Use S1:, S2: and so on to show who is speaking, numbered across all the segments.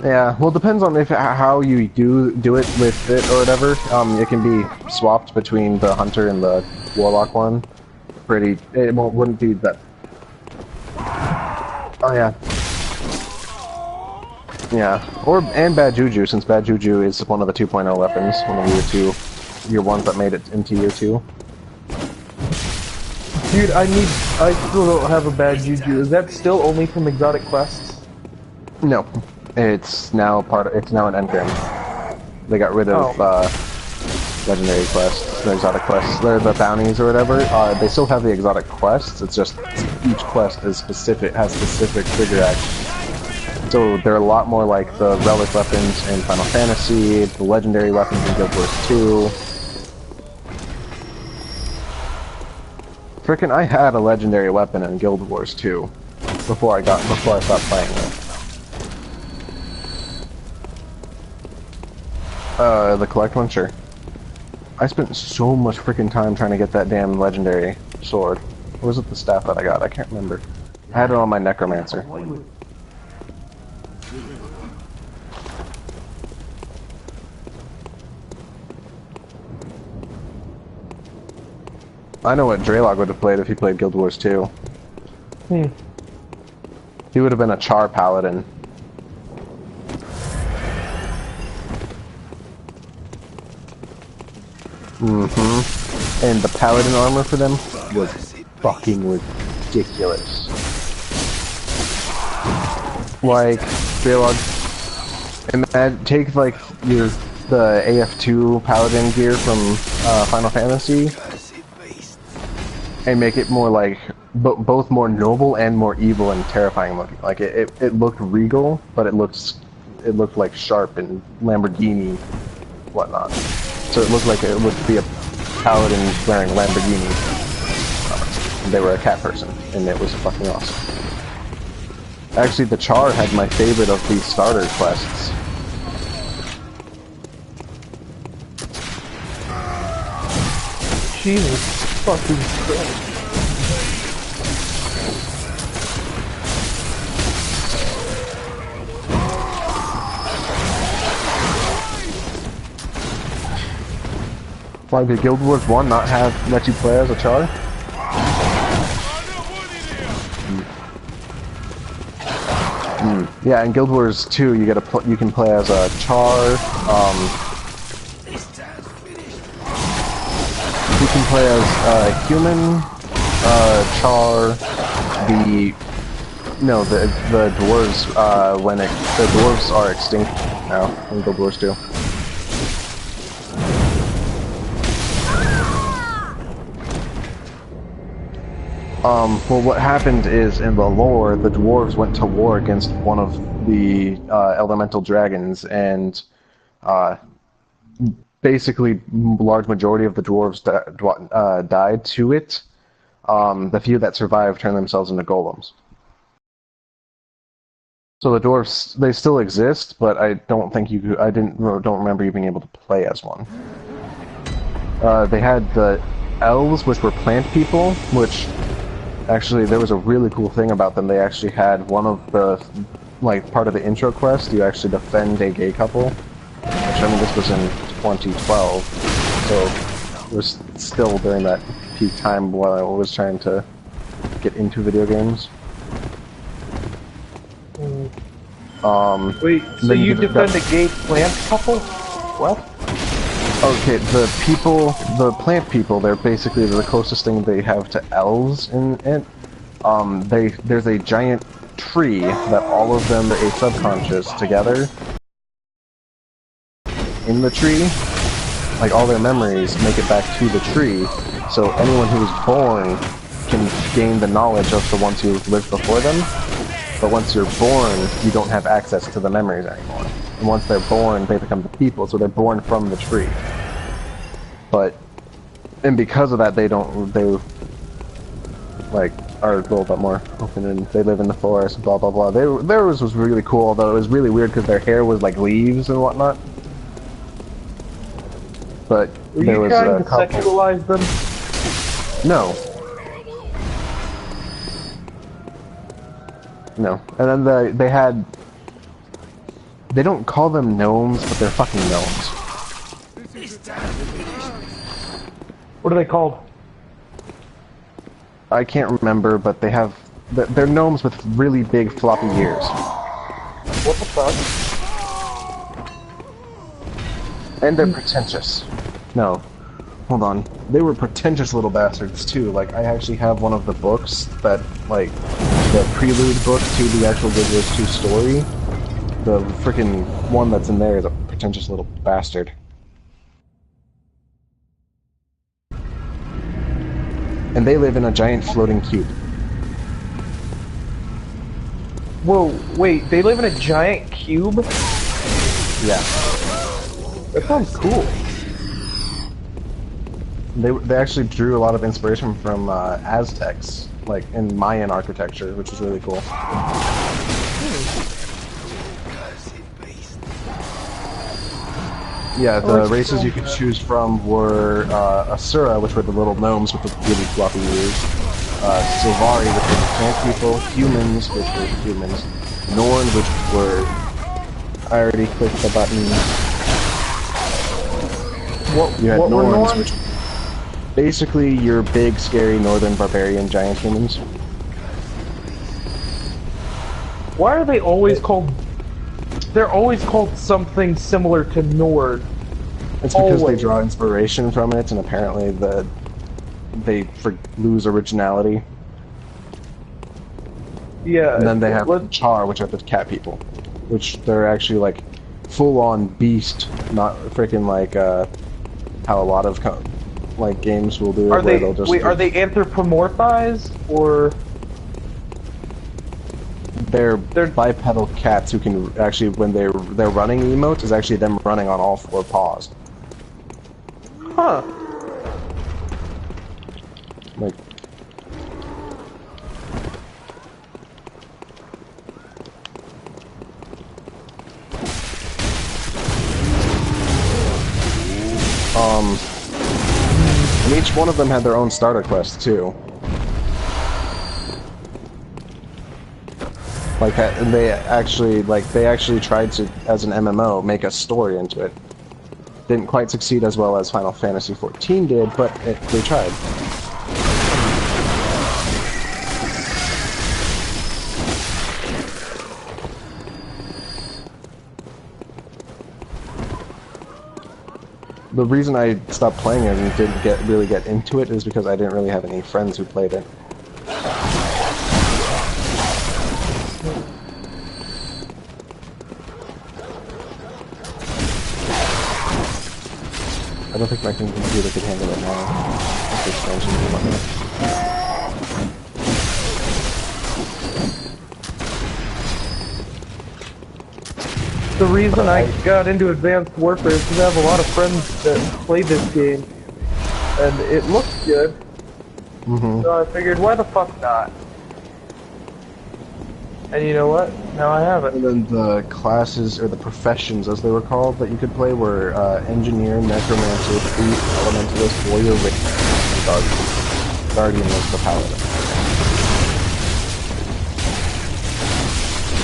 S1: Yeah, well, it depends on if how you do it with it or whatever. It can be swapped between the hunter and the warlock one. Wouldn't be that. Oh yeah, yeah. And bad juju, since bad juju is one of the 2.0 weapons, one of your ones that made it into year 2.
S2: Dude, I still don't have a bad juju. Is that still only from exotic quests?
S1: No, it's now it's now an engram. They got rid of legendary quests, the exotic quests. They're the bounties or whatever. They still have the exotic quests. It's just each quest is has specific trigger actions. So they're a lot more like the relic weapons in Final Fantasy, the legendary weapons in Guild Wars 2. Frickin', I had a legendary weapon in Guild Wars 2 before I stopped playing it. The collect one, sure. I spent so much freaking time trying to get that damn legendary sword. Or was it the staff that I got? I can't remember. I had it on my necromancer. I know what Draylog would have played if he played Guild Wars 2. He would have been a Char Paladin. And the Paladin armor for them was fucking ridiculous. Like, Draylog, take like the AF2 Paladin gear from Final Fantasy and make it more like both more noble and more evil and terrifying looking. Like it looked regal, but it looked like sharp and Lamborghini whatnot. So it looked like it would be a paladin wearing Lamborghini. And they were a cat person, and it was fucking awesome. Actually, the Char had my favorite of these starter quests.
S2: Jesus fucking Christ.
S1: Why did Guild Wars 1 not let you play as a Char? Yeah, in Guild Wars 2 you can play as a Char. You can play as a human, Char, the dwarves. The dwarves are extinct now in Guild Wars 2. Well, what happened is, in the lore, the dwarves went to war against one of the elemental dragons, and basically, large majority of the dwarves died to it. The few that survived turned themselves into golems. So the dwarves, they still exist, but I don't think don't remember you being able to play as one. They had the elves, which were plant people, which actually, there was a really cool thing about them. They actually had one of the, part of the intro quest, you actually defend a gay couple. Which, I mean, this was in 2012, so it was still during that peak time while I was trying to get into video games.
S2: Wait, so you defend a gay plant couple? What?
S1: Okay, the plant people, they're basically the closest thing they have to elves in it. There's a giant tree that all of them are a subconscious together. In the tree, like all their memories make it back to the tree, so anyone who's born can gain the knowledge of the ones who lived before them. But once you're born, you don't have access to the memories anymore. And once they're born, they become the people, so they're born from the tree. And because of that, they are a little bit more open, and they live in the forest, blah blah blah. Theirs was really cool, though it was really weird because their hair was like leaves and whatnot. But there was
S2: a couple. Were you trying to sexualize them?
S1: No. No. And then they had They don't call them gnomes, but they're fucking gnomes.
S2: What are they called?
S1: I can't remember, but they have... They're gnomes with really big floppy ears.
S2: What the fuck?
S1: And they're pretentious. No. Hold on. They were pretentious little bastards, too. Like, I actually have one of the books that, like, the prelude book to the actual Guild Wars 2 story. The freaking one that's in there is a pretentious little bastard. And they live in a giant floating cube.
S2: Whoa, wait, they live in a giant cube?
S1: Yeah.
S2: That sounds cool.
S1: They actually drew a lot of inspiration from Aztecs, like in Mayan architecture, which is really cool. Yeah, the races you could choose from were Asura, which were the little gnomes with the really floppy ears, Silvari, which were the plant people, humans, which were humans, Norn, which were... I already clicked the button. You had
S2: what were
S1: Norns,
S2: Norn?
S1: which basically your big, scary northern barbarian giant humans.
S2: Why are they always called... They're always called something similar to Nord.
S1: It's because
S2: Always.
S1: they draw inspiration from it, and apparently they lose originality.
S2: Yeah.
S1: And then they have Char, which are the cat people, which they're actually like full-on beast, not freaking like how a lot of like games will do.
S2: Are
S1: where
S2: they
S1: they'll just
S2: are they anthropomorphized or?
S1: They're bipedal cats who can actually, when their running emote is actually them running on all four paws.
S2: Huh.
S1: Like. And each one of them had their own starter quest too. Like they actually tried to, as an MMO, make a story into it. Didn't quite succeed as well as Final Fantasy XIV did, but they tried. The reason I stopped playing it and didn't really get into it is because I didn't really have any friends who played it. I don't think my computer could handle it now. That's expansion and whatnot.
S2: The reason I got into Advanced Warfare is because I have a lot of friends that play this game, and it looks good. So I figured, why the fuck not? And you know what? Now I have it.
S1: And then the classes, or the professions as they were called, that you could play were Engineer, Necromancer, Thief, Elementalist, Warrior, Ranger, and Guardian. Guardian was the Paladin.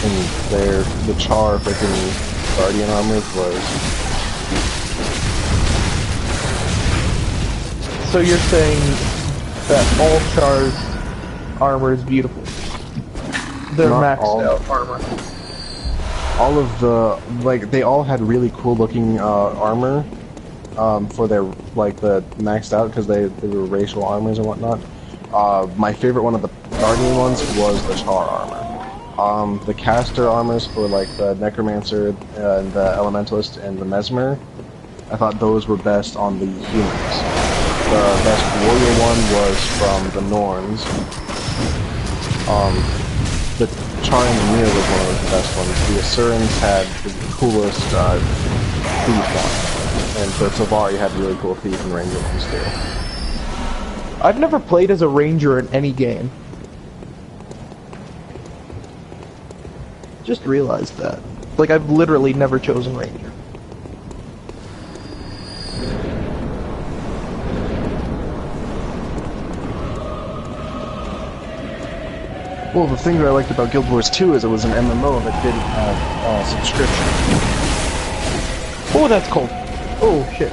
S1: And the Char freaking Guardian armor was...
S2: So you're saying that all Char's armor is beautiful? They're
S1: Not
S2: maxed out armor.
S1: All of the, like, they all had really cool looking armor for their, like, the maxed out, because they were racial armors and whatnot. My favorite one of the Guardian ones was the Char armor. The caster armors for, like, the Necromancer and the Elementalist and the Mesmer, I thought those were best on the humans. The best warrior one was from the Norns. The Char Engineer was one of the best ones. The Asurans had the coolest thief one. And the Silvari had really cool thief and ranger ones too.
S2: I've never played as a ranger in any game. Just realized that. Like, I've literally never chosen ranger.
S1: Well, the thing that I liked about Guild Wars 2 is it was an MMO that didn't have subscription.
S2: Oh, that's cold. Oh, shit.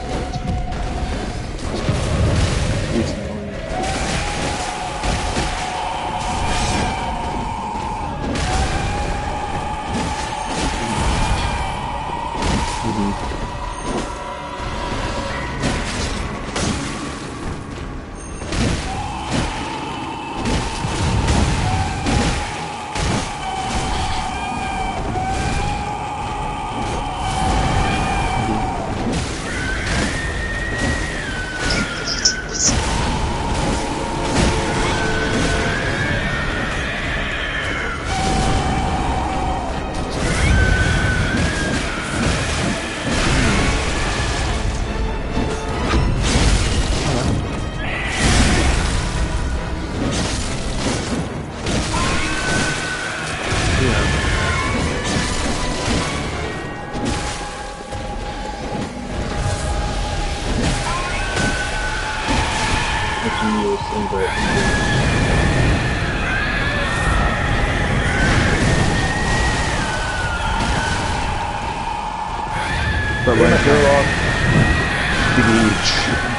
S1: But when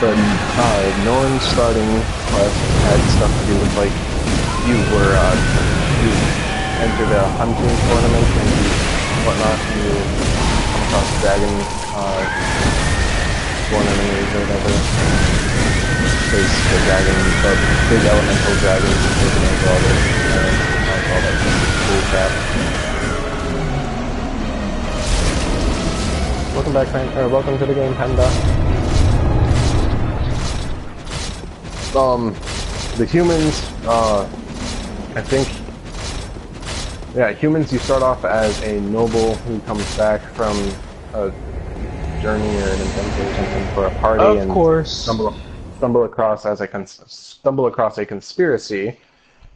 S1: the Norn starting quest had stuff to do with like you entered a hunting tournament and whatnot, and you come across dragon spawn enemies or whatever. Because the dragon, the big elemental dragons are taking over all this all that cool crap. Welcome back, welcome to the game, Panda. The humans, I think, yeah, humans, you start off as a noble who comes back from a journey or an adventure or something for a party,
S2: Of
S1: and
S2: course.
S1: stumble across a conspiracy,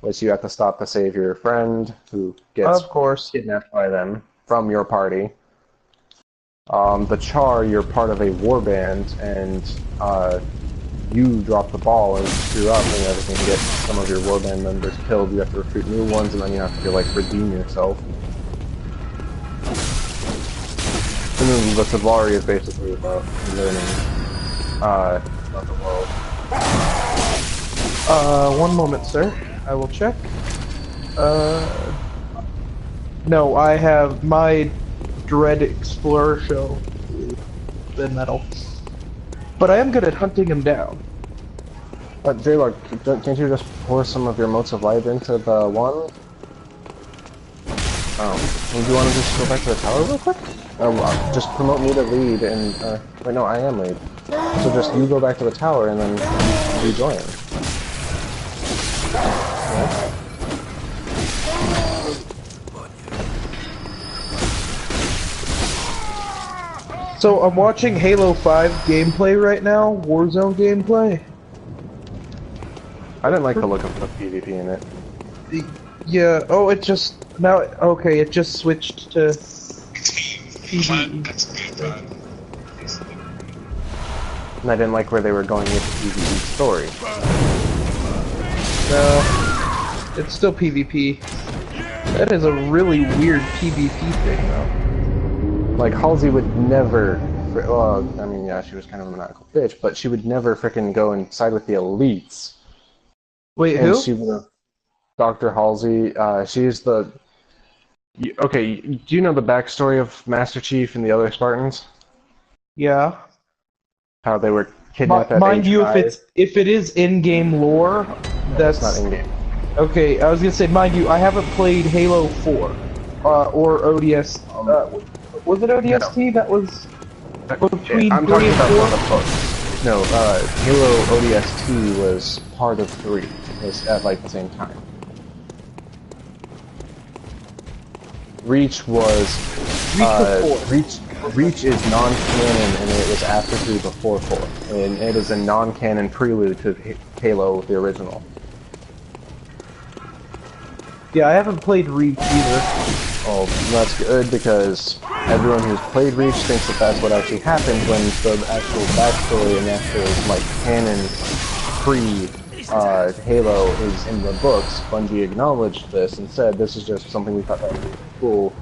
S1: which you have to stop to save your friend who gets
S2: Of course.
S1: kidnapped by them from your party. The Char, you're part of a warband, and you drop the ball and screw up and everything, get some of your warband members killed. You have to recruit new ones, and then you have to like redeem yourself. And then the Savari is basically about learning about the world.
S2: One moment, sir. I will check. No, I have my Dread Explorer show the medal. But I am good at hunting him down.
S1: J-Log, can't you just pour some of your motes of light into the one? Do you want to just go back to the tower real quick? Just promote me to lead and, wait, no, I am lead. So just you go back to the tower and then rejoin. Yeah?
S2: So I'm watching Halo 5 gameplay right now, Warzone gameplay.
S1: I didn't like the look of the PvP in it.
S2: Yeah, oh, it just, now, okay, it just switched to PvE.
S1: And I didn't like where they were going with the PvP story.
S2: No, it's still PvP. That is a really weird PvP thing, though.
S1: Like, Halsey would never, well, I mean, yeah, she was kind of a maniacal bitch, but she would never frickin' go and side with the elites.
S2: Wait,
S1: And
S2: who?
S1: she would have, Dr. Halsey, she's the, okay, do you know the backstory of Master Chief and the other Spartans?
S2: Yeah.
S1: How they were kidnapped at
S2: Mind
S1: age
S2: you,
S1: 5?
S2: if it is in-game lore, that's
S1: Not in-game.
S2: okay. I was gonna say, mind you, I haven't played Halo 4 or ODS. Was it ODST? That was between
S1: I'm
S2: 3
S1: talking
S2: and
S1: about
S2: 4?
S1: the books. No, Halo ODST was part of 3. It was at like the same time. Reach was Reach is non-canon, and it was after 3 before 4, and it is a non-canon prelude to Halo, the original.
S2: Yeah, I haven't played Reach either.
S1: Oh, that's good, because everyone who's played Reach thinks that that's what actually happened, when the actual backstory and actual, like, canon Halo is in the books, Bungie acknowledged this and said this is just something we thought that would be cool.